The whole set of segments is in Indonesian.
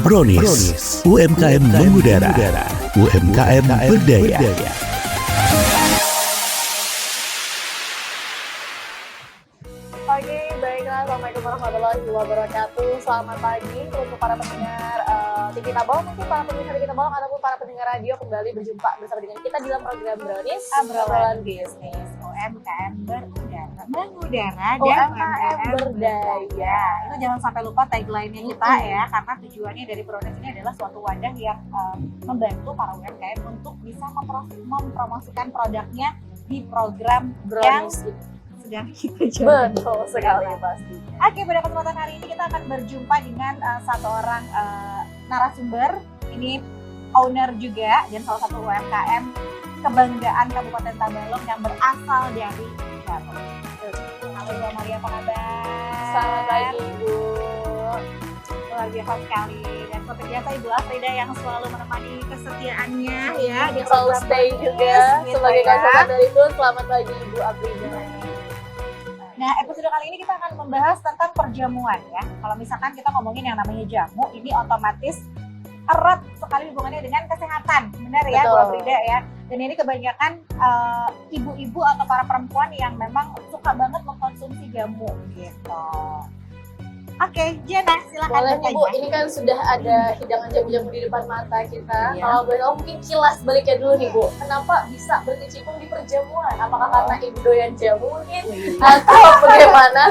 Brownies, UMKM mengudara, UMKM berdaya. Oke, baiklah. Assalamualaikum warahmatullahi wabarakatuh. Selamat pagi untuk para pendengar TV Tabong, mungkin para pendengar TV Tabong ataupun para pendengar radio kembali berjumpa bersama dengan kita dalam program Brownies Obrolan Bisnis UMKM mengudara dan UMKM berdaya. Itu jangan sampai lupa tagline-nya kita ya, karena tujuannya dari Brownies ini adalah suatu wadah yang membantu para UMKM untuk bisa mempromosikan produknya di program Brownies yang sedang kita jalan. betul sekali pasti. Oke, pada kesempatan hari ini kita akan berjumpa dengan satu orang narasumber. Ini owner juga dan salah satu UMKM kebanggaan Kabupaten Tabalong yang berasal dari Jawa. Halo Bu Maria, apa kabar? Selamat pagi Ibu. Luar biasa sekali. Dan seperti biasa Ibu Afrida yang selalu menemani kesetiaannya ya di Selalu program stay Brownies, juga gitu sebagai ya. konsultan dari itu. Selamat pagi Ibu Afrida. Nah, episode kali ini kita akan membahas tentang perjamuan ya. Kalau misalkan kita ngomongin yang namanya jamu, ini otomatis erat sekali hubungannya dengan kesehatan. Benar ya, Bu Betul. Afrida ya. Dan ini kebanyakan ibu-ibu atau para perempuan yang memang suka banget mengkonsumsi jamu gitu. Oke, Jena silakan Boleh nih bertanya. Bu, ini kan sudah ada hidangan jamu-jamu di depan mata kita. Iya. Kalau boleh tahu mungkin kilas baliknya dulu nih Bu, kenapa bisa berkecimpung di perjamuan? Apakah karena ibu doyan jamu mungkin? Atau bagaimana?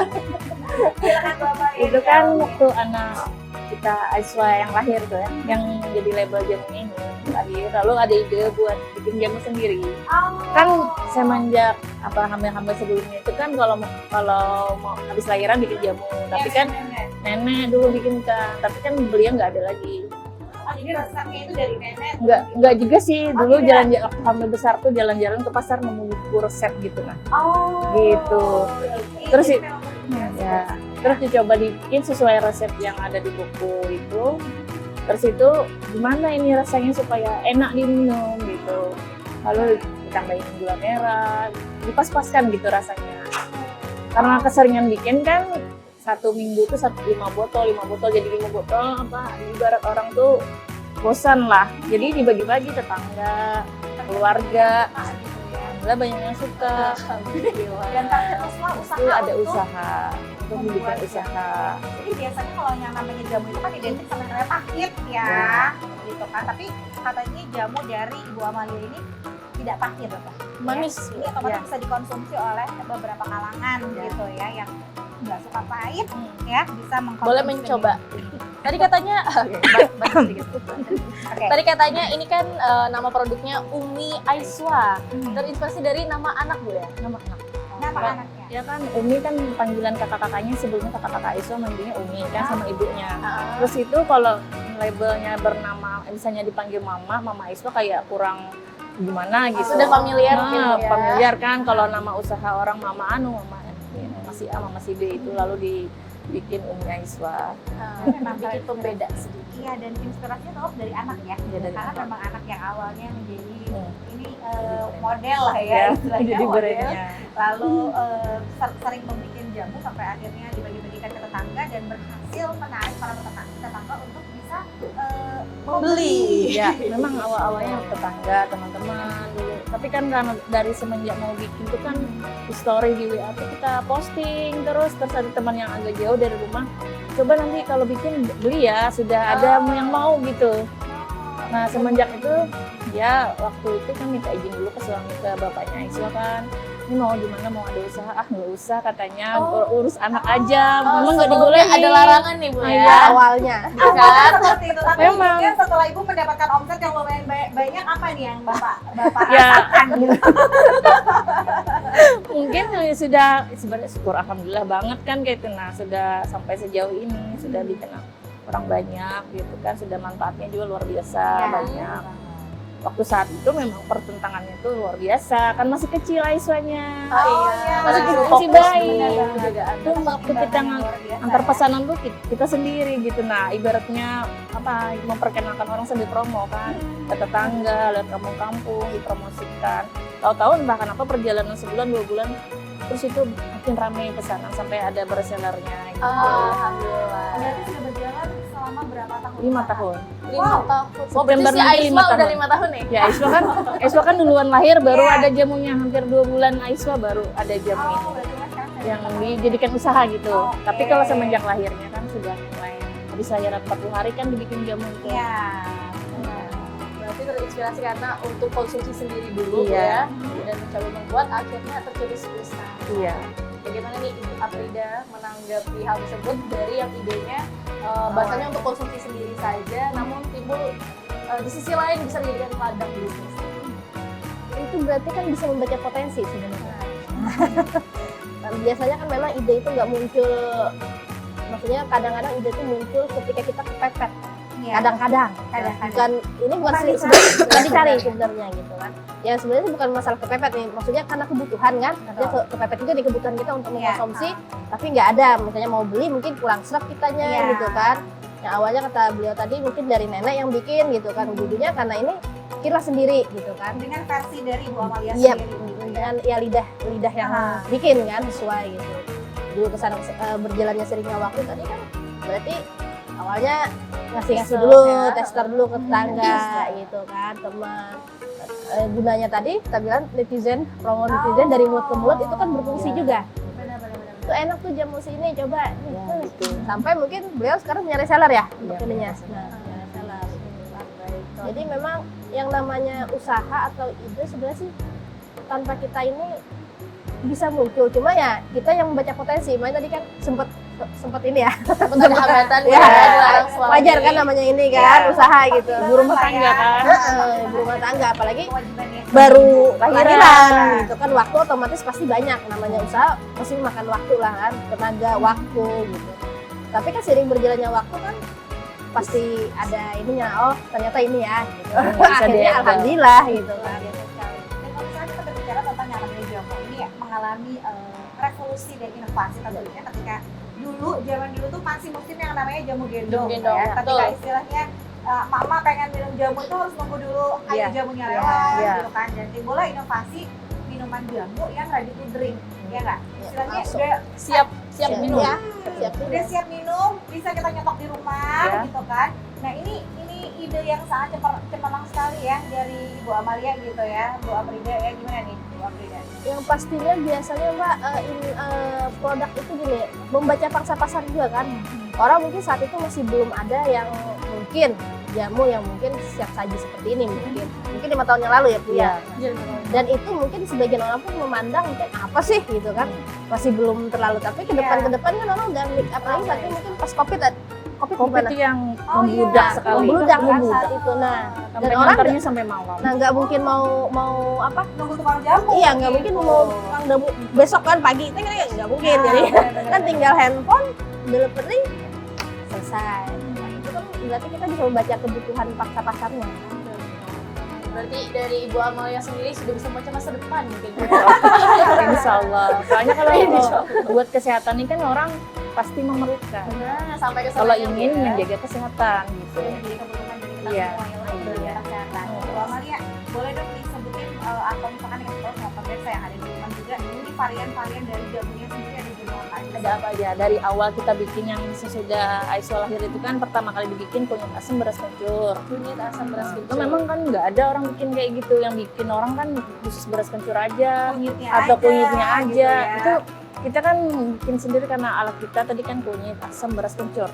Silakan Bapak. Itu kan waktu anak kita Aiswa yang lahir tuh ya, yang jadi label jamu ini lahir, lalu ada ide buat bikin jamu sendiri. Kan semenjak hamil-hamil sebelumnya itu kan kalau mau habis lahiran bikin jamu, tapi kan nenek dulu bikin kan, tapi kan beliau nggak ada lagi. Oh, jadi resepnya itu dari nenek. Nggak juga sih, dulu tidak? jalan hamil besar tuh jalan-jalan ke pasar nemu buku resep gitu nah. Oh. Gitu. Ini Terus sih, memang biasa. Ya, terus dicoba dibikin sesuai resep yang ada di buku itu. Terus itu gimana ini rasanya supaya enak diminum gitu. Lalu ditambahin gula merah, dipas-paskan gitu rasanya. Karena keseringan bikin kan satu minggu tuh 5 botol jadi 5 botol ibarat orang tuh bosan lah. Jadi dibagi-bagi tetangga, keluarga. Alhamdulillah banyak yang suka. Dan terus usaha Itu ada untuk usaha untuk bikin usaha. Jadi biasanya kalau yang namanya jamu itu kan identik sama dengan pahit ya, gitu kan. Tapi katanya jamu dari Ibu Amalia ini tidak pahit, Bapak. Manis. Ini otomatis bisa dikonsumsi oleh beberapa kalangan gitu ya, yang nggak suka pahit ya bisa mengkonsumsi. Boleh mencoba. Tadi katanya, tadi katanya ini kan nama produknya Umi Aiswa. Terinspirasi dari nama anak Bu ya? Nama anak. Nama anaknya. Ya kan Umi kan panggilan kakak-kakaknya sebelumnya kakak-kakak Aiswa manggilnya Umi kan sama ibunya. Terus itu kalau labelnya bernama misalnya dipanggil Mama Aiswa kayak kurang gimana gitu. Sudah familiar mungkin Bu ya? Familiar kan kalau nama usaha orang Mama si A, Mama si B itu lalu dibikin Umi Aiswa. Memang Bikin pembeda sedikit. Iya, dan inspirasinya tetap dari anak ya. Ya, dari Karena anak. memang anak yang awalnya menjadi ini brand. model lah ya, Ya, istilahnya jadi model. brandnya. Lalu sering membuat jamu sampai akhirnya dibagi-bagikan ke tetangga dan berhasil menarik para tetangga untuk bisa membeli. Ya, memang awal-awalnya tetangga, teman-teman dulu. Tapi kan karena dari semenjak mau bikin itu kan di story di WA tuh kita posting terus ada teman yang agak jauh dari rumah. Coba nanti kalau bikin beli ya, sudah ada yang mau gitu. Nah, semenjak itu ya waktu itu kan minta izin dulu ke bapaknya Aiswa kan. Ini mau gimana, mau ada usaha? Nggak usah katanya, urus anak aja. Memang nggak Sebelumnya dibolehin. ada larangan nih Bu ya Iya. awalnya. Kan seperti itu. Tapi Memang. kemudian setelah ibu mendapatkan omset yang lumayan banyak, apa nih yang bapak Ya. rasakan gitu? Mungkin sudah sebenarnya syukur alhamdulillah banget kan kayak itu. Nah, sudah sampai sejauh ini sudah dikenal orang banyak gitu kan, sudah manfaatnya juga luar biasa Ya. banyak. Waktu saat itu memang pertentangannya itu luar biasa kan, masih kecil Aiswanya. Oh, iya. Masih bayi. Penjagaan. Itu waktu kita antar pesanan tuh kita sendiri gitu. Nah, ibaratnya memperkenalkan orang sambil promo kan, ke tetangga, lihat kampung-kampung dipromosikan. Tahu-tahu entah kenapa perjalanan sebulan 2 bulan terus itu makin ramai pesanan sampai ada bestsellernya gitu. Alhamdulillah. Berarti sudah berjalan selama berapa tahun? 5 tahun. 5 tahun. Oh, berarti September si nanti Aiswa 5 udah tahun. 5 tahun nih? Ya Aiswa kan duluan lahir baru Iya. ada jamunya, hampir 2 bulan Aiswa baru ada jamu Oh, ini berarti Mas sekarang yang sudah dijadikan usaha gitu. Oke. Tapi kalau semenjak lahirnya kan sudah mulai habis lahiran 40 hari kan dibikin jamu itu. Iya. Berarti terinspirasi karena untuk konsumsi sendiri dulu Iya. ya, dan mencoba membuat akhirnya tercetus usaha. Iya. Bagaimana nih Ibu Afrida menanggapi hal tersebut dari yang idenya bahasanya untuk konsumsi sendiri saja, namun timbul di sisi lain bisa dijadikan ladang bisnis. Itu berarti kan bisa membaca potensi sebenarnya. Nah, biasanya kan memang ide itu nggak muncul, maksudnya kadang-kadang ide itu muncul ketika kita kepepet. Iya. Kadang-kadang. Kadang-kadang. Ini bukan Bukan dicari. sebenarnya bukan dicari sebenarnya gitu kan. Ya sebenarnya bukan masalah kepepet nih, maksudnya karena kebutuhan kan. Dia kepepet juga di kebutuhan kita untuk Iya. mengkonsumsi, tapi nggak ada. Misalnya mau beli mungkin kurang serak kitanya Iya. gitu kan. Yang awalnya kata beliau tadi mungkin dari nenek yang bikin gitu kan. Ujung-ujungnya karena ini bikinlah sendiri gitu kan. Dengan versi dari Bu Amalia Iya, sendiri. dengan ya lidah yang Aha. bikin kan sesuai gitu. Dulu kesana berjalannya seringnya waktu tadi kan berarti awalnya ngasih Tester, dulu, ya. tester dulu ke tetangga gitu kan, teman. Gunanya tadi kita bilang netizen, promo netizen dari mulut ke mulut itu kan berfungsi juga. Benar-benar. Itu enak tuh jamu sini coba. Ya, gitu. Sampai mungkin beliau sekarang punya reseller ya Iya, untuk ininya. punya Nah, punya reseller. Jadi memang yang namanya usaha atau ide sebenarnya sih tanpa kita ini bisa muncul, cuma ya kita yang membaca potensi. Makanya tadi kan sempet ini ya, Untuk ada hambatan ya dilarang selama wajar ini. kan namanya ini kan usaha gitu. Ibu rumah tangga kan. Ibu rumah tangga apalagi Kewajibannya. baru Lahiran. lahiran gitu kan, waktu otomatis pasti banyak, namanya usaha pasti makan waktu lah kan, tenaga, waktu gitu. Tapi kan sering berjalannya waktu kan pasti ada ininya, oh ternyata ini ya gitu. Bisa Akhirnya dihandle. alhamdulillah gitu kan. Dan kalau misalnya kita berbicara tentang yang namanya jamu ini ya mengalami revolusi dan inovasi tentunya ketika dulu zaman dulu tuh masih mungkin yang namanya jamu gendong, Jamu gendong, ya. ya, Ketika betul. istilahnya mama pengen minum jamu itu harus nunggu dulu ayo Iya. jamunya lewat Iya. gitu kan, dan timbullah inovasi minuman jamu yang ready to drink, ya nggak? Istilahnya Langsung. udah Siap Siap minum. ya, siap udah siap minum, bisa kita nyetok di rumah Ya. gitu kan. Nah ini ide yang sangat cemerlang sekali ya dari Bu Amalia gitu ya, Bu Afrida ya, gimana nih Bu Afrida? Yang pastinya biasanya Mbak produk itu gini, membaca pangsa pasar juga kan. Orang mungkin saat itu masih belum ada yang mungkin jamu yang mungkin siap saji seperti ini mungkin 5 tahun yang lalu ya Bu ya. Dan itu mungkin sebagian orang pun memandang mungkin apa sih gitu kan, masih belum terlalu, tapi ke depan kan orang udah apalagi saat ini mungkin pas covid Kopi gimana? itu yang Oh, membludak iya. sekali. Membludak kan Membludak. saat itu. Nah, Sampai dan orang ngantarnya sampai malam. nah nggak mungkin mau apa? Nunggu tukang jamu. Iya, nggak mungkin mau tukang jamu besok kan pagi itu kan nggak mungkin. Jadi kan tinggal handphone, delivery, selesai. Nah, itu kan berarti kita bisa membaca kebutuhan pangsa pasarnya. Berarti dari Ibu Amalia sendiri sudah bisa membaca masa depan mungkin. Insya Allah. Soalnya kalau buat kesehatan ini kan orang pasti memerlukan. Nah, sampai ke Kalau sana ingin ya. menjaga kesehatan gitu. Sudah menjadi kebutuhan dari kita Iya. semua yang lagi Iya. kesehatan. Bu Amalia, boleh dong disebutin atau misalkan dikasih tahu sama pemirsa yang ada di rumah juga, ini varian-varian dari jamunya sendiri ada jamu apa aja? Ada apa aja? Dari awal kita bikin yang sesudah Aiswa lahir itu kan pertama kali dibikin kunyit asam beras kencur. Kunyit asam beras Itu kencur. memang kan nggak ada orang bikin kayak gitu. Yang bikin orang kan khusus beras kencur aja Kunyitnya atau aja, kunyitnya aja. gitu ya. Itu kita kan bikin sendiri karena alat kita tadi kan kunyit asam beras kencur.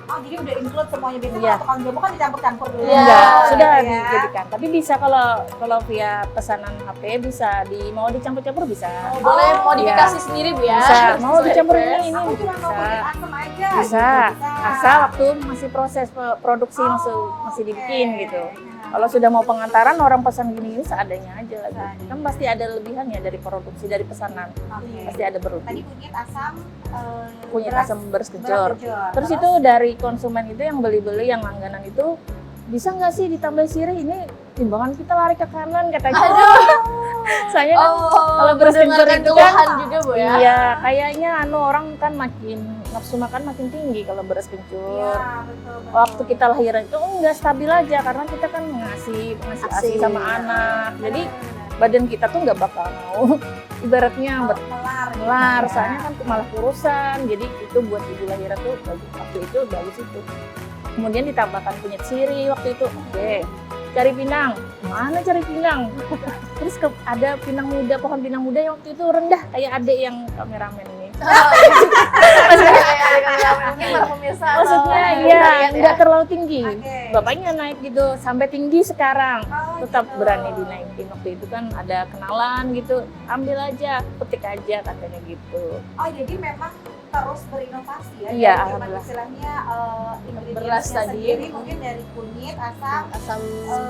Oh, jadi udah include semuanya. Biasanya Iya. kalau tukang jamu kan dicampur-campur dulu. Iya. Enggak, sudah gitu ya. dijadikan. Tapi bisa kalau via pesanan HP bisa mau dicampur-campur bisa. Oh, boleh Oh, modifikasi sendiri Bu ya. Bisa. Mau Sesuai dicampur request. ini Aku cuma mau bisa. kunyit asam aja. Bisa. Gitu. Asal waktu masih proses produksi masih dibikin Oke. gitu. Nah, Kalau sudah mau pengantaran orang pesan gini seadanya aja lagi. Seadanya. Kan pasti ada lebihannya dari produksi dari pesanan. oke. Pasti ada Tadi berlebih. kunyit asam Kunyit beras- asam beras beras kencur. kencur. Terus itu dari konsumen itu yang beli-beli yang langganan itu bisa nggak sih ditambah sirih, ini timbangan kita lari ke kanan katanya. Soalnya kan kalau beras kencur mendengarkan itu keluhan kan juga Bu ya. iya kayaknya orang kan makin nafsu makan makin tinggi kalau beras Iya, kencur. betul. Waktu kita lahiran itu enggak stabil aja karena kita kan ngasih ASI sama anak. Jadi badan kita tuh nggak bakal mau ibaratnya melar, soalnya kan malah kurusan. Jadi itu buat ibu lahiran tuh waktu itu bagus itu. Kemudian ditambahkan kunyit sirih waktu itu. Oke, cari pinang. Mana cari pinang? Terus ada pinang muda, pohon pinang muda yang waktu itu rendah kayak adek yang kameramen ini. Maksudnya iya, nggak terlalu tinggi. Bapaknya naik gitu sampai tinggi sekarang. Tetap berani dinaikin. Waktu itu kan ada kenalan gitu, ambil aja, petik aja katanya gitu. Oh jadi memang terus berinovasi ya? Iya, dari alhamdulillah. Istilahnya Beras beras tadi. sendiri mungkin dari kunyit, asam,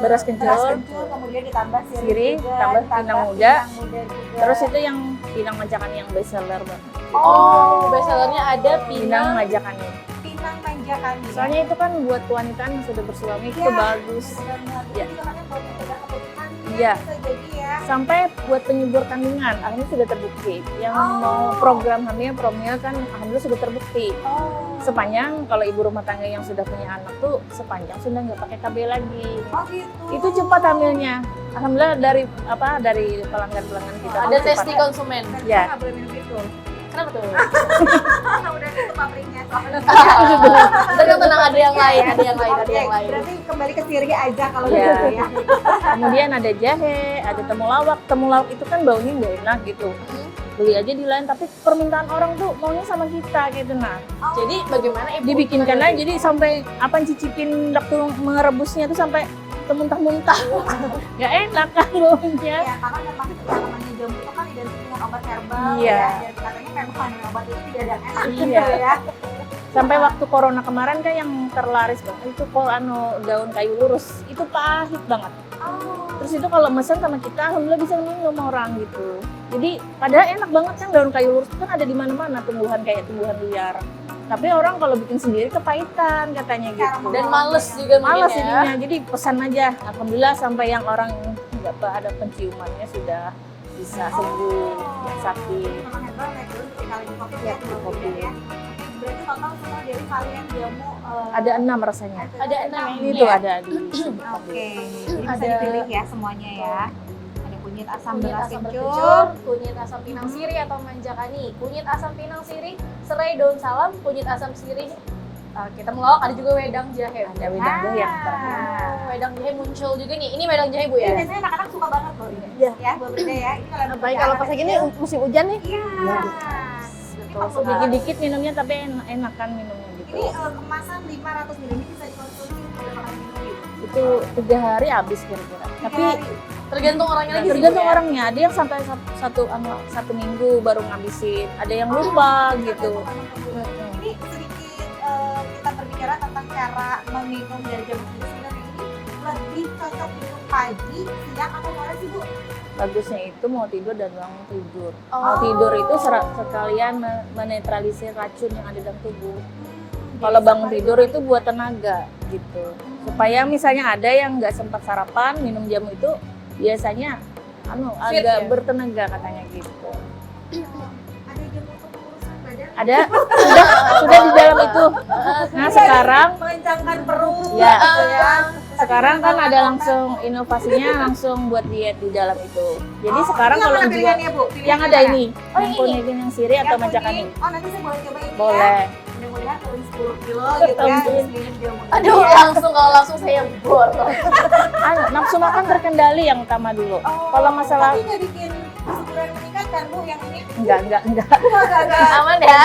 Beras kencur, kemudian ditambah sirih, juga, tambah ditambah pinang muda. juga. Terus itu yang pinang majakan yang best seller banget. Oh, bestsellernya ada Pinang pinang. majakannya. Pinang manjakan. Soalnya itu kan buat wanita yang sudah bersuami itu Iya. bagus. Ya. Ya. Itu katanya buat mencegah keturunan. Iya. Bisa jadi ya. Sampai buat penyubur kandungan, alhamdulillah sudah terbukti. Yang mau program hamil promil kan alhamdulillah sudah terbukti. Oh. Sepanjang kalau ibu rumah tangga yang sudah punya anak tuh sepanjang sudah nggak pakai KB lagi. Oh gitu. Itu cepat hamilnya. Alhamdulillah dari pelanggan-pelanggan kita. Ada tuh testi cepat. konsumen. Dan Ya. kita nggak boleh minum itu. Kenapa tuh? Udah tutup pabriknya. Tenang, ada yang lain, ada yang lain, ada Oke, yang lain. berarti kembali ke sirih aja kalau Iya. gitu ya. Kemudian ada jahe, ada temulawak. Temulawak itu kan baunya nggak enak gitu. Beli aja di lain, tapi permintaan orang tuh maunya sama kita gitu. Nah, Jadi bagaimana ibu? dibikinkan aja jadi sampai apa cicipin waktu merebusnya tuh sampai muntah-muntah. Nggak enak kan baunya. Ya, karena memang namanya jamu itu kan identik dengan obat herbal Iya. ya. Dan katanya memang obat itu tidak ada enak Iya. gitu ya. Sampai waktu corona kemarin kan yang terlaris banget itu daun kayu lurus. Itu pahit banget. Oh. Terus itu kalau mesen sama kita alhamdulillah bisa minum orang gitu. Jadi padahal enak banget kan daun kayu lurus itu kan ada di mana-mana tumbuhan kayak tumbuhan liar. Tapi orang kalau bikin sendiri kepahitan katanya gitu. Dan males juga Males bikinnya. jadinya. Jadi pesan aja. Alhamdulillah sampai yang orang nggak ada penciumannya sudah bisa sembuh yang sakit. Memang herbal ya dulu ketika lagi COVID ya. Iya, COVID. ya. Berarti total semua dari varian jamu Ada 6 rasanya. Ada 6 Ini ini tuh ya? ada di Oke, jadi bisa Ada- dipilih ya semuanya ya. Ada kunyit asam Kunyit beras asam kencur, berkencur, kunyit asam pinang sirih atau manjakani, kunyit asam pinang sirih, serai daun salam, kunyit asam sirih, kita melawak, ada juga wedang jahe. ada wedang jahe yang terakhir. Oh, wedang jahe muncul juga nih. Ini wedang jahe Bu Ini ya? biasanya anak-anak suka banget loh ini. Iya. Ya, buat beda ya. Ini kalau Apalagi kalau pas lagi ini musim hujan nih. Iya. Betul. Dikit-dikit minumnya tapi enak kan minumnya gitu. Ini kemasan 500 ml ini bisa dikonsumsi berapa kali minum gitu? Itu 3 hari habis kira-kira. Tapi Tergantung orangnya lagi sih, tergantung Bu, ya? orangnya. Ada yang sampai satu minggu baru ngabisin. Ada yang lupa gitu. Ini sedikit kita berbicara tentang cara meminum dari jamu ini. Sebenarnya ini lebih cocok minum pagi, siang atau sore sih Bu? Bagusnya itu mau tidur dan bangun tidur. Oh. Mau tidur itu sekalian menetralisir racun yang ada dalam tubuh. Kalau bangun tidur itu buat tenaga gitu. Supaya misalnya ada yang nggak sempat sarapan, minum jamu itu biasanya Fit, agak ya? bertenaga katanya gitu. Ada jamu untuk pengurusan badan? Ada sudah di dalam itu. Nah sekarang Mengencangkan perut. Ya. gitu ya. sekarang kan ada langsung inovasinya langsung buat diet di dalam itu. Jadi Oh, sekarang ini kalau mana jual pilihannya, Bu? yang ada Pilihannya ini, Oh, yang ini. kuning yang sirih Yang atau majakan kuning. ini. Oh nanti saya boleh coba ini ya. Boleh. Mudah-mudahan turun 10 kilo gitu ya. Ampun. Habis minum jamu. Aduh, Ya. langsung kalau langsung saya bor. Nafsu makan terkendali yang utama dulu. Oh, Kalau masalah tapi nggak bikin kesuburan meningkat kan Bu yang ini? enggak. Agak-agak. Aman ya?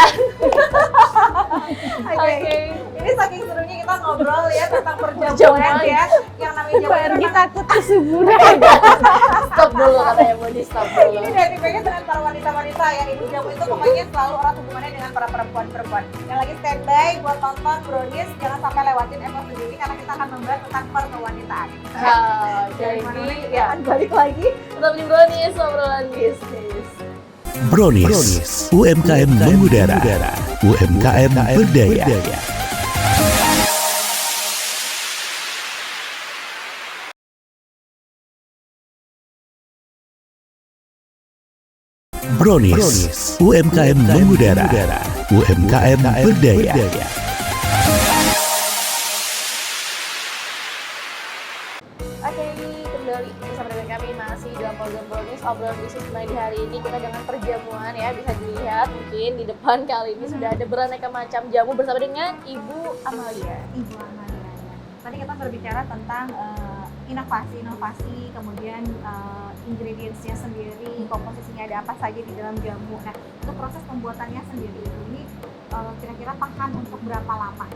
Oke. Ini saking serunya kita ngobrol ya tentang perjamuan Perjamuan. ya. Yang namanya jamu itu memang takut kesuburan. Stop dulu katanya Bu, di stop dulu. ini identiknya dengan para wanita-wanita ya. Ibu jamu itu pokoknya selalu erat hubungannya dengan para perempuan-perempuan. Yang lagi standby buat tonton Brownies, jangan sampai lewatin episode ini karena kita akan membahas tentang perkewanitaan. Jadi Ya, ya, balik lagi. tetap di Brownies, obrolan bisnis. Brownies, UMKM mengudara, UMKM berdaya. Brownies, UMKM mengudara, UMKM berdaya. Oke, kembali bersama dengan kami masih dalam program depan kali ini sudah ada beraneka macam jamu bersama dengan Ibu Amalia. Ibu Amalia. Tadi kita berbicara tentang inovasi, kemudian ingredients-nya sendiri, komposisinya ada apa saja di dalam jamu. Nah, untuk proses pembuatannya sendiri ini kira-kira tahan untuk berapa lama?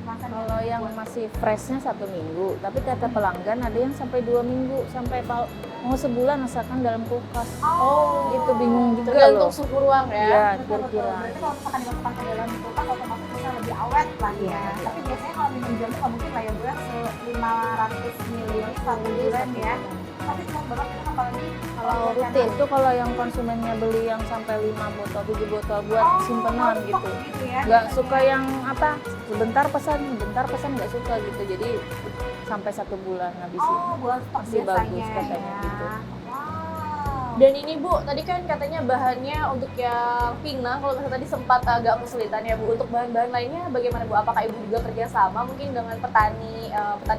Kalau yang masih freshnya 1 minggu, tapi kata pelanggan ada yang sampai 2 minggu, sampai mau sebulan asalkan dalam kulkas. Oh, Itu bingung juga tergantung loh. suhu ruang ya. Iya, Betul. kira-kira. Berarti kalau misalkan dimasukkan ke dalam kulkas otomatis bisa lebih awet lah ya. Iya. Tapi biasanya kalau minum jamu nggak mungkin lah ya Bu ya, 500 ml 1 bulan ya. Tapi cuma banget itu apalagi Kalau rutin itu kalau yang konsumennya beli yang sampai 5 botol, 7 botol buat simpenan gitu. ya. Nggak suka yang apa, sebentar pesan nggak suka gitu. Jadi sampai 1 bulan habisin. Oh, buat stok Masih biasanya bagus katanya ya. gitu. Wow. Dan ini Bu, tadi kan katanya bahannya untuk yang pinang, kalau misalnya tadi sempat agak kesulitan ya Bu. Untuk bahan-bahan lainnya bagaimana Bu? Apakah Ibu juga kerjasama mungkin dengan petani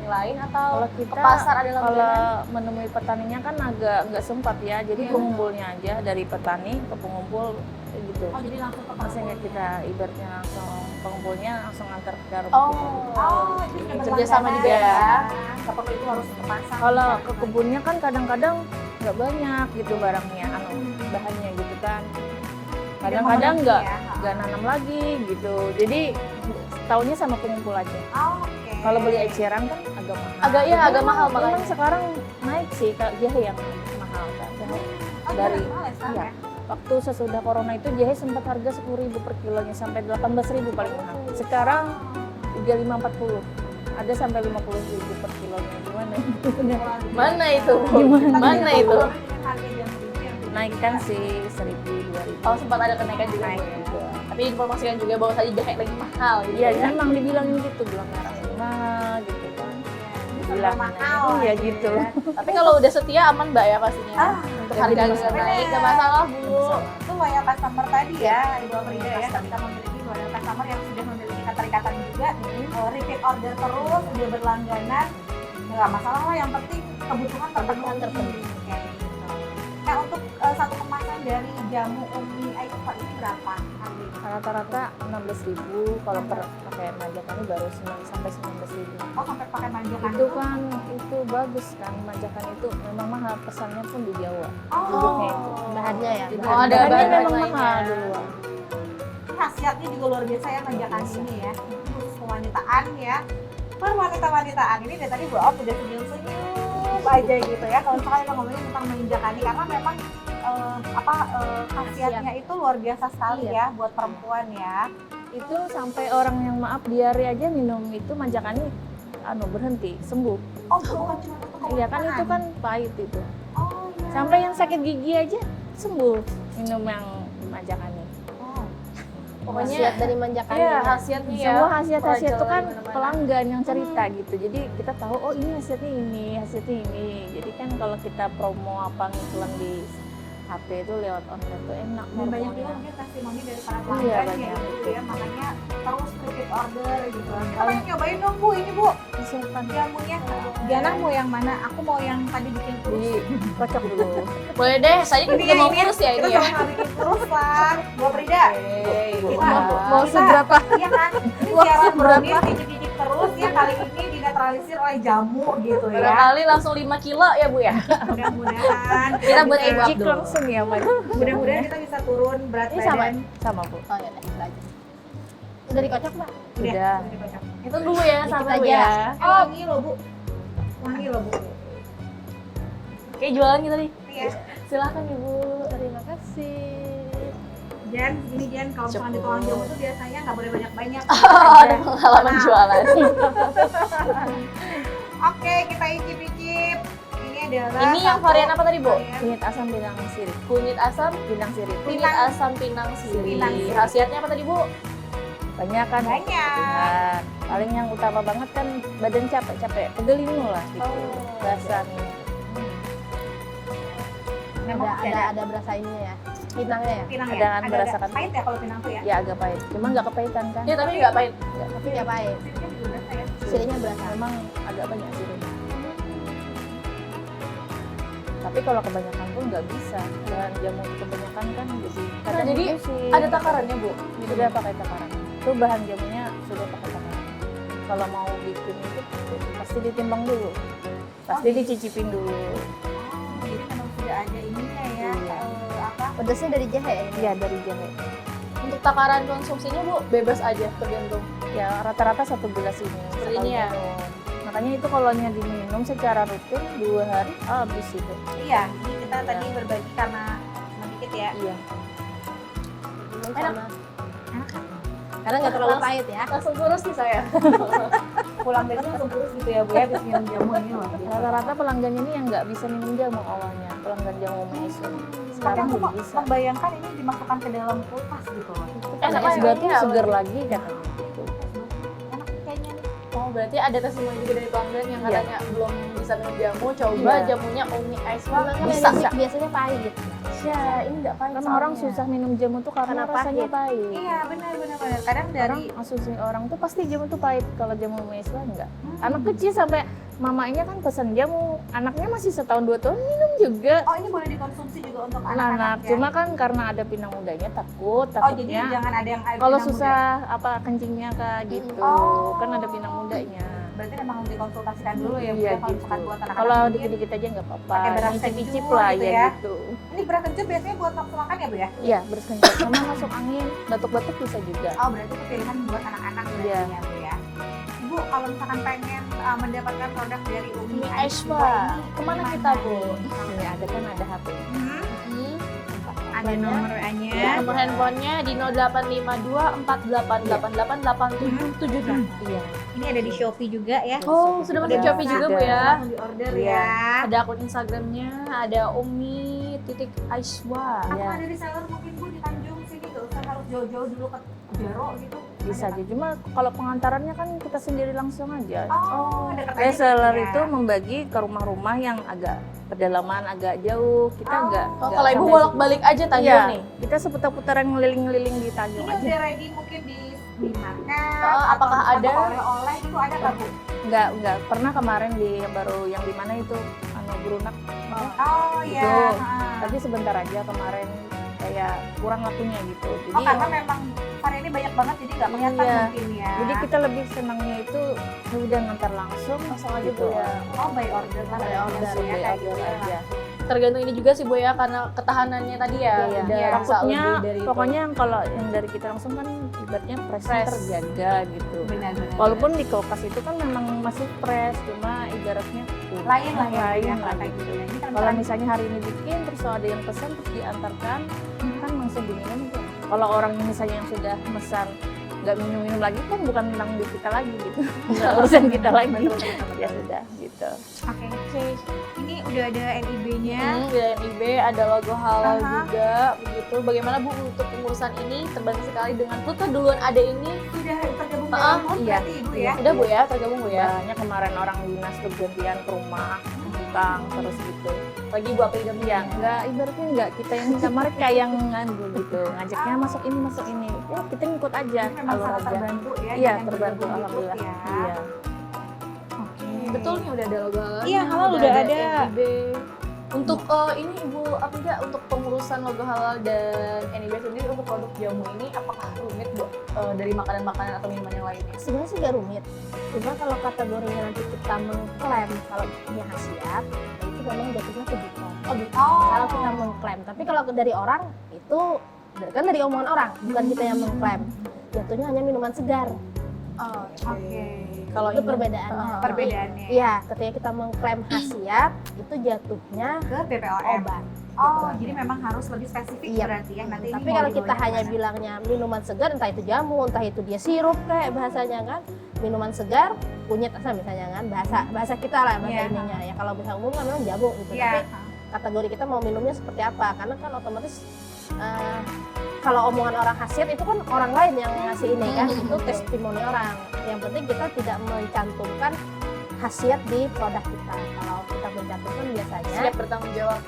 lain atau Kalau ke kita pasar ada langganan? kalau menemui petaninya kan agak nggak sempat ya. Jadi pengumpulnya aja dari petani ke pengumpul kayak gitu. Oh, jadi langsung ke Maksudnya kita ibaratnya langsung pengumpulnya langsung antar ke rumah Oh, kita. Oh, itu sudah kerjasama berlangganan juga ya. Nggak perlu itu harus ke pasar. Kalau ya. ke kebunnya kan kadang-kadang nggak banyak gitu barangnya, bahannya gitu kan. Kadang-kadang nggak nanam lagi gitu. Jadi tahunnya sama pengumpul aja. Oh, oke. Kalau beli eceran kan agak mahal. Agak mahal Memang makanya. sekarang naik sih Kak, jahe yang mahal kan. Oh, dari- mahal ya sekarang iya. ya? Waktu sesudah corona itu jahe sempat harga 10.000 per kilonya sampai 18.000 paling mahal. Sekarang 35-40. Ada sampai 50.000 per kilonya. Gimana? Mana itu Bu? Gimana? Mana itu? Harga jamu itu yang Naik kan sih 1.000-2.000. Oh, sempat ada kenaikan juga Bu. Naik juga. Tapi informasikan juga bahwa tadi jahe lagi mahal gitu. Iya, ya. memang dibilangin gitu, bilang merah ini mahal gitu kan. serba mahal. Iya aja gitu. ya. Tapi kalau udah setia aman Mbak ya pastinya. Untuk harga bener. nggak naik, nggak masalah Bu. Itu loyal customer tadi ya, Ibu Frida ya, kita memiliki loyal customer yang sudah memiliki keterikatan juga, repeat order terus, sudah berlangganan, nggak masalah lah, yang penting kebutuhan terpenuhi. Kayak gitu. Nah, untuk satu kemasan dari jamu Umi Aifa ini berapa harganya? Rata-rata 16.000, kalau pakai majakan ini baru 9 sampai 19.000. Oh, sampai pakai manjakan Itu kan itu bagus kan, majakan itu memang mahal, pesannya pun di Jawa. Oh, Duduknya itu. Bahannya ya. Oh, ada Bahannya bahan memang lainnya. mahal duluan. khasiatnya juga luar biasa ya manjakan ini ya, khusus kewanitaan ya. Perwanita-wanitaan ini dari tadi Bu Op udah senyum-senyum aja gitu ya. Kalau misalkan kita ngomongin tentang manjakani, karena memang khasiatnya itu luar biasa sekali ya buat perempuan ya. Itu sampai orang yang maaf diare aja minum itu majakan ini berhenti, sembuh. Oh, bukan cuma untuk Iya kan itu kan pahit itu. Oh, iya. Sampai yang sakit gigi aja sembuh minum yang majakan ini. Oh. Pokoknya Khasiat dari manjakan. Iya. khasiatnya ya. Semua khasiat-khasiat itu kan Merajalela pelanggan yang cerita gitu. Jadi kita tahu oh ini khasiatnya ini. Jadi kan kalau kita promo apa ngiklan di HP itu lewat online tuh enak Dan banyak juga hormonnya. mungkin testimoni dari para Iya, pelanggan ya banyak. gitu ya, makanya terus repeat order gitu. Kita pengen nyobain dong Bu, ini Bu Silakan jamunya. Diana mau yang mana? Aku mau yang tadi bikin terus. kocok dulu. Boleh deh, saya juga mau kurus ya ini kita ya. sama bikin terus lah, Bu Frida. Mau seberapa? Iya kan? Ini Wah, siaran seberapa? brownies dicicip terus ya, kali ini dinetralisir oleh jamu gitu ya. Barangkali langsung 5 kilo ya Bu ya. Mudah-mudahan Kita buat bisa- Ibu Cik Abdul. langsung ya Mbak. mudah-mudahan kita bisa turun berat Ini sama badan. sama Bu. Oh ya, udah aja. Udah dikocok, Mbak? Udah. Itu dulu ya, Dikit sampai Bu aja. ya. Oh, wangi loh Bu. Wangi loh Bu. Kayak jualan gitu nih. Iya. Silahkan Ibu. Terima kasih. Jan, ini Jan, kalau misalkan di tukang jamu tuh biasanya nggak boleh banyak-banyak. Oh, ada pengalaman jualan. Oke, kita icip-icip. Ini adalah Ini yang satu varian apa tadi Bu? varian Kunyit asam pinang sirih. Kunyit asam, Pinang sirih. kunyit Pinang. asam pinang sirih. Pinang sirih. Khasiatnya apa tadi Bu? Banyak kan. Banyak. Nah, paling yang utama banget kan badan capek-capek, pegel linu lah gitu. Oh. Rasanya. Memang Ada berasa ininya ya. Pinangnya ya. pinang Ada ya? kan Ada merasakan. pahit ya kalau pinang tuh ya? Ya agak pahit. Cuma nggak kepahitan kan. Ya tapi nggak pahit. Tapi nggak pahit. Sirihnya juga berasa ya? Sirinya berasa. Memang agak banyak sirihnya. Tapi kalau kebanyakan pun nggak bisa. Dan jamu kebanyakan kan kadang jadi pusing. Ada takarannya Bu? Sudah pakai takaran. Itu bahan jamunya sudah pakai takaran. Kalau mau bikin itu pasti ditimbang dulu. Pasti dicicipin dulu. Jadi memang sudah ada ininya ya, Iya. apa? Pedasnya dari jahe ya? Iya, dari jahe. Untuk takaran konsumsinya Bu bebas aja tergantung. Ya rata-rata 1 gelas ini. Seperti ini ya? minum. Makanya itu kalau diminum secara rutin 2 hari habis itu. Iya, ini kita tadi berbagi karena cuma dikit ya. Iya. Minum Enak. sama. Karena nggak terlalu pahit ya. Langsung kurus nih saya. Pulang besok langsung terus gitu ya Bu ya, habis minum jamu ini loh. Rata-rata pelanggan ini yang nggak bisa minum jamu awalnya, pelanggan jamu Meisun. Tapi Sekarang aku udah bisa. membayangkan ini dimasukkan ke dalam kulkas gitu loh. Karena Enak es batu kayaknya, seger apalagi. lagi katanya gitu. Enak kayaknya nih. Oh berarti ada testimoni juga dari pelanggan yang Iya. katanya belum bisa minum jamu, coba Iya. jamunya Umi Ice Memang kan bisa. energi biasanya pahit. Ya ini nggak pahit. Kan orang soalnya. susah minum jamu tuh karena Karena rasanya pahit. pahit. Iya, benar. Kadang Orang dari asumsi orang tuh pasti jamu tuh pahit. Kalau jamu Meisun enggak. Anak kecil sampai mamanya kan pesan jamu, anaknya masih 1-2 tahun minum juga. Oh, ini boleh dikonsumsi juga untuk Anak, anak-anak ya? cuma kan karena ada pinang mudanya takut, Oh, jadi takutnya jangan ada yang air kalau pinang susah apa kencingnya kak gitu, Oh. kan ada pinang mudanya. muda. Berarti memang harus dikonsultasikan dulu ya, Bu, Iya ya, kalau gitu. misalkan buat anak-anak Kalau mungkin. dikit-dikit aja nggak apa-apa, Pakai beras nyicip-nyicip kencur lah gitu ya ya. gitu. Ini beras kencur biasanya buat nafsu makan ya Bu ya? Iya beras kencur, sama masuk angin, batuk-batuk bisa juga. Oh, berarti itu pilihan buat anak-anak berarti Iya. ya Bu ya. Ibu kalau misalkan pengen mendapatkan produk dari Umi Umi Aishwa Aishwa. ini Kemana gimana kita, Bu? nih? Ini ada kan ada HP. Ada nomor WA-nya. Ya, nomor handphonenya di 085248888777. Iya. Ini ada di Shopee juga ya. Oh, sudah masuk Ada. Shopee juga Bu ya. Langsung di order Iya. ya. Ada akun Instagramnya, ada Umi.Aishwa. Atau Iya. ada reseller mungkin Bu di Tanjung sini, gak usah harus jauh-jauh dulu ke Jaro gitu. Bisa Ada aja, cuma kalau pengantarannya kan kita sendiri langsung aja. Oh, dekat aja Reseller gitu ya. itu membagi ke rumah-rumah yang agak pedalaman, agak jauh. Kita Oh. enggak. Oh, kalau Ibu bolak-balik aja Tanjung Iya, nih. kita seputar-putaran ngeliling-ngeliling di Tanjung Ini aja. udah ready mungkin di market. Oh, apakah atau ada? oleh-oleh itu ada nggak Bu? Enggak. Pernah kemarin di yang baru yang di mana itu Brunak. Oh Gitu. iya. Tapi sebentar aja kemarin kayak kurang lakunya gitu. Oh, Jadi karena memang variannya banyak banget jadi nggak kelihatan Iya. mungkin ya. jadi kita lebih senangnya itu udah ngantar langsung aja, gitu. Bu, ya. Oh, by order lah. By order, ya, By kayak order gitu ya. aja. Tergantung ini juga sih Bu ya, karena ketahanannya tadi ya. Iya. Udah Iya. bisa Takutnya lebih dari itu. pokoknya yang kalau yang dari kita langsung kan ibaratnya fresh Fresh. terjaga gitu. Benar-benar. Walaupun di kulkas itu kan memang masih fresh, cuma ibaratnya lain lah ya, lain Bu, lah kayak gitu. gitu. Ini kan Kalau misalnya hari ini bikin terus ada yang pesan terus diantarkan kan langsung diminum tuh. Kalau orang yang misalnya yang sudah pesan nggak minum-minum lagi kan bukan tentang di kita lagi gitu, nggak urusan kita lagi. Ya sudah gitu. Oke. Ini udah ada NIB-nya. Ada NIB, ada logo halal Aha. juga begitu. Bagaimana Bu untuk pengurusan ini? Terbantu sekali dengan Putu duluan ada ini. Sudah tergabung Ah, dalam grup iya. berarti Ibu ya. Udah Bu ya, tergabung Bu ya. Banyak kemarin orang dinas bergantian ke rumah, utang terus gitu. Lagi Bu apa idam Ya, enggak ibaratnya enggak kita yang minta mereka yang ngadu gitu, ngajaknya masuk ini. Ya kita ngikut aja, Ini memang alur sangat aja. terbantu ya. Iya, dengan terbantu bergabung di grup alhamdulillah. ya. Iya. Oke. Betul nih udah ada logo halal. Iya, halal udah ada. NIB. Untuk ini Ibu apa enggak untuk pengurusan logo halal dan NIB sendiri untuk produk jamu ini apakah rumit Bu dari makanan-makanan atau minuman yang lainnya? Sebenarnya sih nggak rumit. Cuma kalau kategorinya nanti kita mengklaim kalau punya khasiat, itu memang jatuhnya ke Bepom. Oh gitu. Kalau kita mengklaim, tapi kalau dari orang itu kan dari omongan orang, bukan kita yang mengklaim. Jatuhnya hanya minuman segar. Oke. Kalau Itu ini perbedaannya. Perbedaannya Iya, ketika kita mengklaim khasiat, itu jatuhnya ke BPOM. obat. Oh, Gitu. jadi memang harus lebih spesifik Iya. berarti ya. Nanti Tapi ini mau kalau kita dibawain hanya kemana? bilangnya minuman segar, entah itu jamu, entah itu dia sirup kayak bahasanya kan, minuman segar, kunyit asam misalnya kan, bahasa kita lah bahasa Iya. ininya ya. Kalau bahasa umum kan memang jamu gitu. Iya. Tapi kategori kita mau minumnya seperti apa? Karena kan otomatis kalau omongan orang khasiat itu kan orang lain yang ngasih ini kan, itu testimoni orang. Yang penting kita tidak mencantumkan khasiat di produk kita. Kalau kita mencantumkan biasanya siap bertanggung jawab.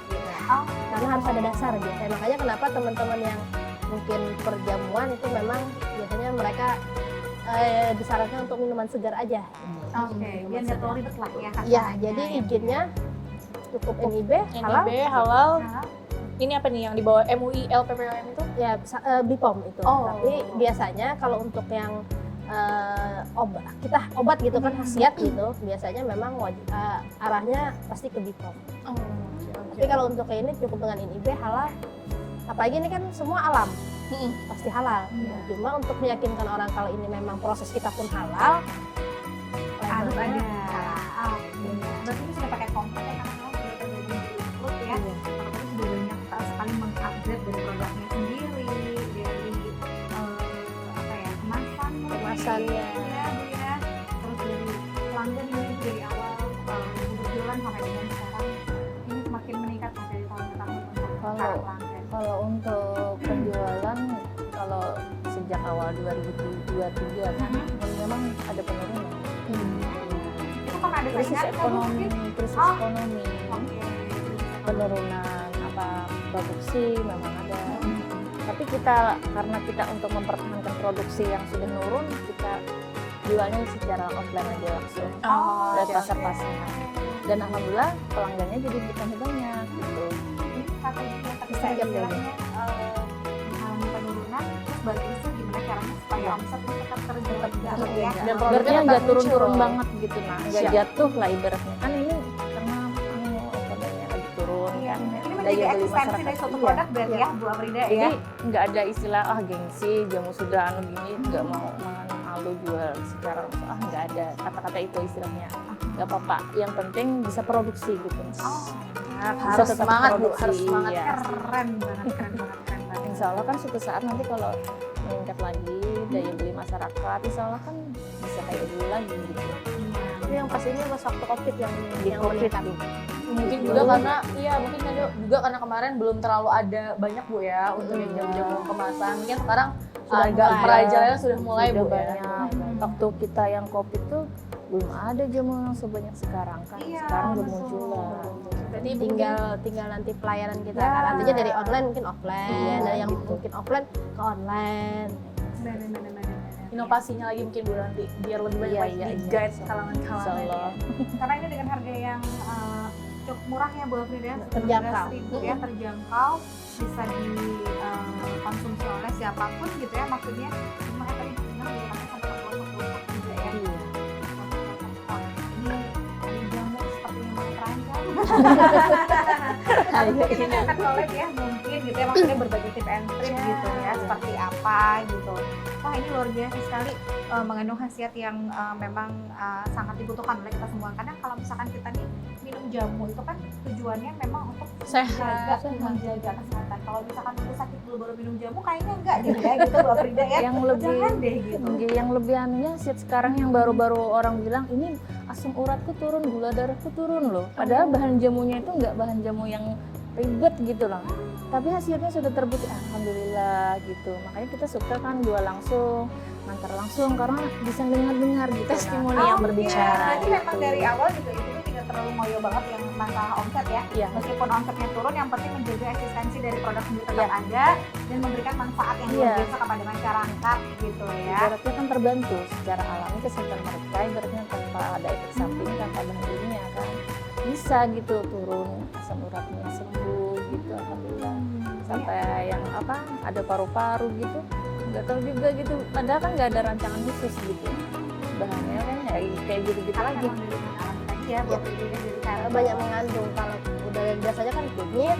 Oh, karena harus ada dasar biasanya. Makanya kenapa teman-teman yang mungkin perjamuan itu memang biasanya mereka disarankan untuk minuman segar aja. oke. Biar nggak terlalu ribet lah ya. Ya, kasarannya. jadi izinnya cukup NIB halal. NIB halal. Nah, Ini apa nih yang di bawah MUI LPPOM itu? Ya BPOM itu. Oh. Tapi biasanya kalau untuk yang obat gitu kan khasiat gitu, biasanya memang arahnya pasti ke BPOM. Oh. Tapi kalau untuk ini cukup dengan NIB halal. Apalagi ini kan semua alam, pasti halal. Cuma untuk meyakinkan orang kalau ini memang proses kita pun halal, harus labelnya ada. Berarti ini sudah pakai komplit ya, karena kamu sudah tergabung di Include ya. Iya. Kalau tadi sudah banyak sekali mengupgrade dari produknya sendiri, dari kemasannya, Kemasannya. ya Bu ya. Terus dari pelanggan ini dari awal berjualan sampai dengan sekarang ini semakin meningkat dari tahun ke tahun untuk para pelanggan. Kalau untuk penjualan, kalau sejak awal 2023 kan memang ada penurunan. Itu kan ada Krisis saingan nggak, Bu, ekonomi, mungkin? krisis Oh. ekonomi, Oke. penurunan produksi memang ada. Tapi kita karena kita untuk mempertahankan produksi yang sudah nurun, kita jualnya secara offline aja langsung Oh, dari oke. pasar-pasar. Dan alhamdulillah pelanggannya jadi bertambah banyak gitu. Ini strategi yang tadi Bisa aja, istilahnya mengalami penurunan, terus balik itu gimana caranya supaya omset itu tetap terjaga ya? Dan Dan produknya produknya tetap nggak turun-turun muncul. banget gitu, nah nggak Siap. jatuh lah ibaratnya kan ini karena ekonominya lagi turun Iya. kan Ini menjadi daya beli eksistensi masyarakat. dari suatu Iya. produk berarti ya Bu Afrida ya? Jadi nggak ada istilah gengsi jamu sudah gini nggak mau malu jual secara nggak ada kata-kata itu istilahnya, nggak apa-apa, yang penting bisa produksi gitu. Oh, Harus tetap semangat Bu, produksi, harus semangat. iya. keren banget. Insya Allah kan suatu saat nanti kalau meningkat lagi daya beli masyarakat, insya Allah kan bisa kayak dulu lagi gitu. Tapi yang pastinya pas waktu COVID yang Covid meningkat. tuh. Mungkin juga karena mungkin ada juga karena kemarin belum terlalu ada banyak Bu ya untuk yang jamu-jamu kemasan. Mungkin sekarang Sudah agak mulai. perajaannya sudah mulai Sudah Bu ya. banyak. Waktu kita yang Covid tuh belum ada jamu yang sebanyak sekarang kan. Iya, Sekarang betul. bermunculan. Jadi tinggal nanti pelayanan kita Ya. kan. Artinya dari online mungkin offline, Iya, dari yang gitu. mungkin offline ke online. Benar. Inovasinya lagi mungkin Bu nanti biar lebih banyak Iya, lagi iya, di iya. guide Insya kalangan-kalangan. Allah. Karena ini dengan harga yang cukup murah ya Bu Afrida, Terjangkau. 19.000 ya, terjangkau, bisa dikonsumsi oleh siapapun gitu ya, maksudnya cuma tadi bilang gunakan sampai ke pelosok-pelosok juga ya. Iya. Ini jamu seperti yang mau terancam. Iya, Mungkin kita akan collab ya, mungkin gitu ya, maksudnya berbagi tip and trick gitu ya, seperti apa gitu. Wah ini luar biasa sekali, mengandung khasiat yang memang sangat dibutuhkan oleh kita semua. Karena kalau misalkan kita nih minum jamu itu kan tujuannya memang untuk Sehat. menjaga kesehatan. Kalau misalkan udah sakit dulu baru minum jamu, kayaknya enggak deh ya gitu Bu Afrida ya. Yang lebih Jangan deh gitu. yang lebih anunya sih sekarang yang baru-baru orang bilang ini asam uratku turun, gula darahku turun loh. Padahal bahan jamunya itu nggak bahan jamu yang ribet gitu loh. Tapi hasilnya sudah terbukti, alhamdulillah gitu. Makanya kita suka kan jual langsung, ngantar langsung karena bisa dengar-dengar gitu. Testimoni Nah, yang berbicara. Berarti memang dari awal juga Ibu tidak terlalu ngoyo banget yang masalah omset ya. Iya. Meskipun omsetnya turun, yang penting menjaga eksistensi dari produk sendiri tetap Iya. ada dan memberikan manfaat yang luar Iya. biasa kepada masyarakat gitu ya. Ibaratnya kan terbantu secara alami kesehatan mereka, ibaratnya tanpa ada efek samping, tanpa bahan kimia kan bisa gitu turun asam uratnya sembuh gitu, alhamdulillah. Sampai yang ada paru-paru gitu, nggak tahu juga gitu. Padahal kan nggak ada rancangan khusus gitu. Bahannya kan ya kayak gitu-gitu Karena lagi. memang dari alami tadi ya, buat diri dari cara Banyak mengandung. Kalau udah biasanya kan kunyit,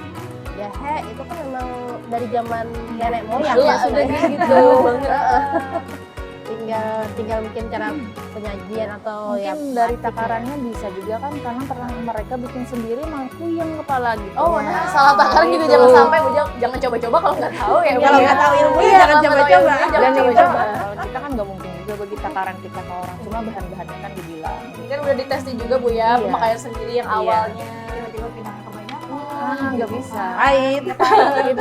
jahe itu kan memang dari zaman nenek moyang Iya, ya sudah sebenarnya. gitu. tinggal mungkin cara penyajian atau Mungkin ya dari praktik takarannya bisa juga kan karena pernah mereka bikin sendiri malah puyeng kepala gitu. Oh, Nah, nah, salah takaran juga gitu. jangan sampai Bu, jangan coba-coba kalau nggak tahu ya. Bu, Kalau ya. nggak tahu ilmunya Iya, jangan kalau nggak tahu coba-coba. ilmunya Dan jangan itu coba-coba. kalau kita kan nggak mungkin juga bagi takaran kita ke orang, cuma bahan-bahannya kan dibilang. Kan udah ditesting juga Bu ya, Iya. pemakaian sendiri yang Iya. awalnya. tiba-tiba pindah ke banyak. Nggak bisa. Pahit. Itu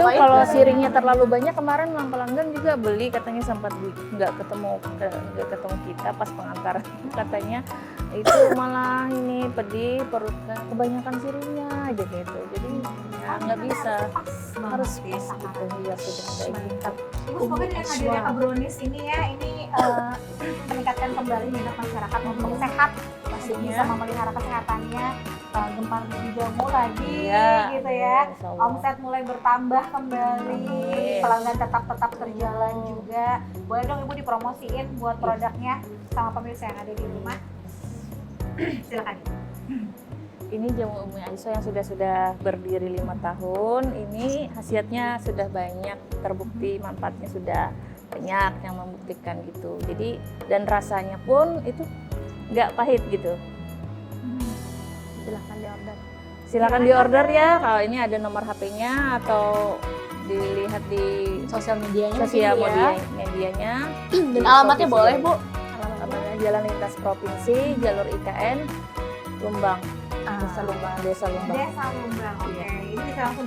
Pahit kalau banget. siringnya terlalu banyak kemarin pelanggan juga beli katanya sempat nggak ketemu kita pas pengantaran katanya itu malah ini pedih perutnya kebanyakan siringnya aja gitu jadi ya nggak bisa harus ya, bisa gitu ya sudah kayak gitu. mantap. Ibu semoga dengan hadirnya ke Brownies ini ya, ini meningkatkan kembali minat masyarakat untuk sehat, Pastinya. bisa memelihara kesehatannya gempar biji jamu lagi Iya, gitu ya. insya Allah. Omset mulai bertambah kembali, Amin. pelanggan tetap berjalan juga. Boleh dong Ibu dipromosiin buat produknya sama pemirsa yang ada di rumah. Silakan Ibu. Ini jamu Umi Aisyah yang sudah berdiri 5 tahun. Ini khasiatnya sudah banyak, terbukti manfaatnya sudah banyak yang membuktikan gitu. Jadi dan rasanya pun itu nggak pahit gitu. Silahkan di order. Silakan di order ya. Kalau ini ada nomor HP-nya atau dilihat di Sosial medianya sosial mungkin ya. medianya. Dan Di alamatnya Provinsi boleh, Jawa. Bu? Alamatnya Jalan Lintas Provinsi, Jalur IKN, Lumbang, Desa Lumbang. Desa Lumbang, oke. Iya. Ini bisa langsung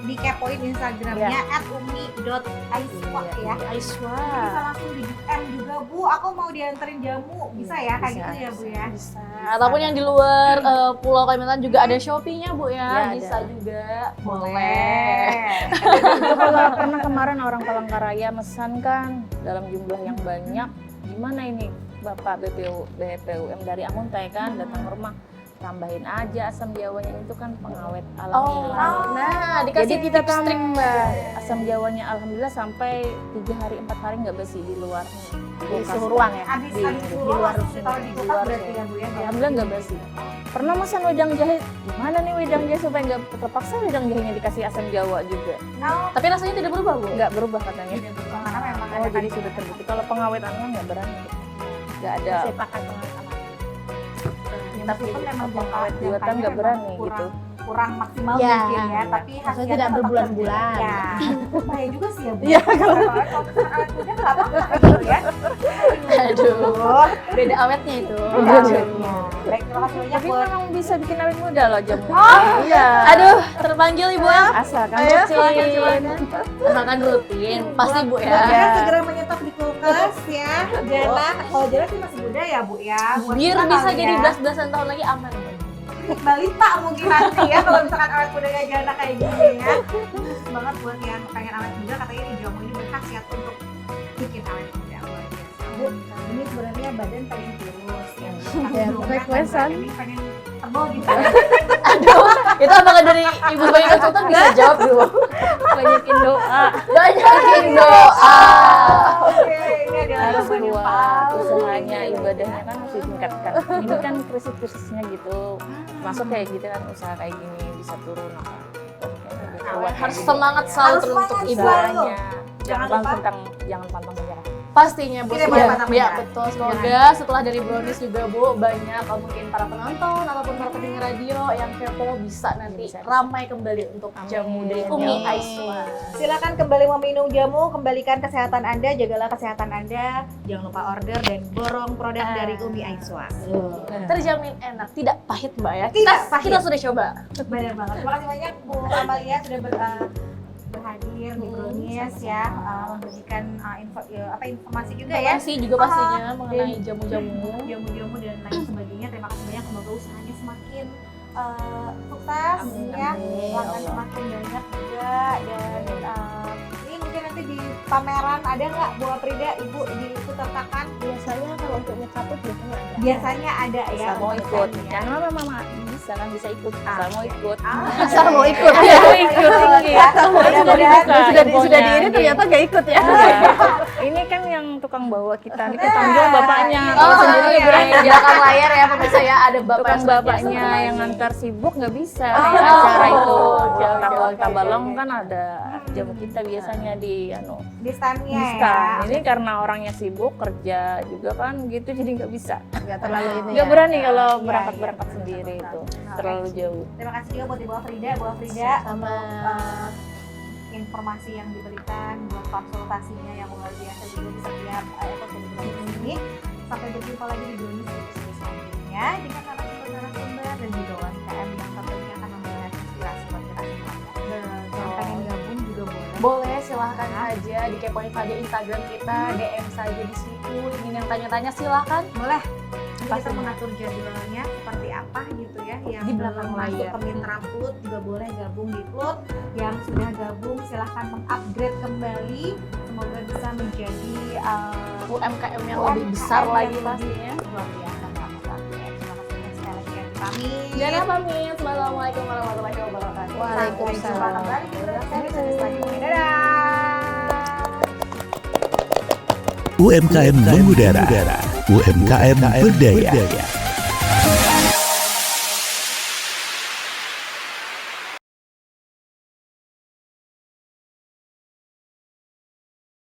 dikepoin Instagramnya @umi.aiswa ya. Aiswa. Bisa langsung di DM juga Bu, aku mau dianterin jamu, bisa ya kayak Bisa, gitu ya Bu ya. Bisa. Ataupun yang di luar Pulau Kalimantan juga ada Shopee-nya, Bu ya. Ya, Bisa ada. juga. Itu kalau pernah kemarin orang Palangkaraya mesan kan dalam jumlah yang banyak, gimana ini Bapak BPUM dari Amuntai kan datang ke rumah, tambahin aja asam jawanya, itu kan pengawet alami. Nah, Jadi dikasih kita tips trik, Mbak. tambah asam jawanya alhamdulillah sampai 3 hari 4 hari nggak besi di luar Di suhu ruang ya. Habis Di suruh luar langsung sini. ditaruh di Di kulkas luar berarti sini. ya Bu ya. Alhamdulillah nggak basi. Pernah mesan wedang jahe, gimana nih wedang jahe supaya nggak terpaksa wedang jahenya dikasih asam jawa juga? Oh, Tapi rasanya tidak berubah, Bu. Nggak berubah katanya. karena memang Oh jadi sudah terbukti. Kalau pengawet anak nggak berani, nggak ada. Saya pakai pengawet anak. tapi pun memang pengawet jangka- buatan jangkanya nggak berani memang gitu. kurang maksimal Ya, mungkin ya, tapi maksudnya hasilnya tidak tetap berbulan-bulan. terjaga. Ya, bahaya juga sih ya Bu. Iya, kalau misalkan awet muda nggak apa-apa gitu ya. Aduh, beda awetnya itu. Beda awetnya. Baik, terima kasih banyak Tapi buat memang bisa bikin awet muda loh jamu. iya. Aduh, terpanggil Ibu ya. Asalkan Ayo, silakan, rutin. silakan. Makan rutin, pasti Bu ya. Ya, segera menyetop di kulkas ya. Jana, kalau Jana sih masih muda ya Bu ya. Buat Biar kita bisa kali jadi ya. belas-belasan tahun lagi aman, Bu. balita mungkin nanti ya kalau misalkan awet mudanya Jana kayak gini ya. Khusus banget buat yang pengen awet muda, katanya ini jamu ini berkhasiat untuk bikin awet muda. Luar biasa. Bu, ini sebenarnya badan pengen kurus ya. Ya, request-an. Ini pengen tebal gitu. Aduh, itu apakah dari Ibu sebagai konsultan bisa jawab dulu? Banyakin doa. Banyakin doa. Oke, ini adalah Harus jawaban yang kuat paling usahanya, ibadahnya kan harus ditingkatkan. Ini kan krisis-krisisnya gitu. Masuk kayak gitu kan usaha kayak gini bisa turun apa. Harus semangat selalu Harus teruntuk semangat Ibu. selalu. Usahanya. Jangan Jangan pantang menyerah. Pastinya Bu. Tidak boleh Ya, patah ya, menyerah. betul. Semoga setelah dari Brownies juga Bu, banyak mungkin para penonton ataupun para pendengar radio yang kepo bisa nanti Bisa. ramai kembali untuk Amin. jamu dari Umi Amin. Aiswa. Silakan kembali meminum jamu, kembalikan kesehatan Anda, jagalah kesehatan Anda. Jangan lupa order dan borong produk dari Umi Aiswa. Terjamin enak, tidak pahit Mbak ya. Tidak Kita, pahit. kita sudah coba. Benar banget. Terima kasih banyak Bu Amalia sudah berhadir di Brownies ya, memberikan informasi juga ya. Informasi juga pastinya mengenai jamu-jamu. Jamu-jamu dan lain sebagainya. Terima kasih banyak, semoga usahanya semakin sukses Amin, ya, amin, pelanggan Allah. semakin banyak juga dan ini mungkin nanti di pameran ada nggak Bu Aprida, Ibu diikut sertakan? Biasanya kalau untuk nyekaput biasanya ada. Biasanya ada ya. Bisa mau untuk ikut. ya. Jangan mama bisa kan bisa ikut. Asal mau ikut. Asal mau ikut. Iya, mau ikut. Ya, mudah-mudahan Sudah di ini ternyata nggak ikut ya. Ini kan yang tukang bawa kita, ini kita panggil bapaknya. Oh, Kalau sendiri iya, berani di belakang layar ya pemirsa ya, ada bapak tukang yang bapaknya senantiasa yang berbagi. ngantar sibuk nggak bisa Oh, ya, acara itu oke, yang oke, oke, Tabalong oke. kan ada jamu kita biasanya di di standnya di ya. stand. Ini karena orangnya sibuk kerja juga kan gitu jadi nggak bisa, Nggak terlalu ini. nggak ya. berani kalau Iya, berangkat iya. sendiri itu Nah, terlalu jauh. Terima kasih juga buat Ibu Afrida, Bu Afrida Sama. untuk informasi yang diberikan, buat konsultasinya yang luar biasa juga di setiap episode Brownies ini. Sampai berjumpa lagi di Brownies episode selanjutnya dengan narasumber dan juga UMKM yang tentunya akan memberikan inspirasi buat kita semua. Kalau pengen gabung juga boleh. Boleh, silahkan aja dikepoin saja Instagram kita, DM saja di situ. Ingin yang tanya-tanya silahkan. Boleh. Nanti kita Pastinya. mengatur jadwalnya seperti apa gitu ya. Yang Di belakang belum masuk layar. ke mitra Plut juga boleh gabung di Plut. Yang sudah gabung silahkan mengupgrade kembali. Semoga bisa menjadi UMKM yang UMKM lebih besar yang lagi lebih pastinya. luar biasa banget. Terima kasih banyak sekali lagi Pamit. Jana pamit. Assalamualaikum warahmatullahi wabarakatuh. Sampai jumpa Waalaikumsalam. kembali di episode selanjutnya. Dadah. UMKM mengudara, UMKM berdaya.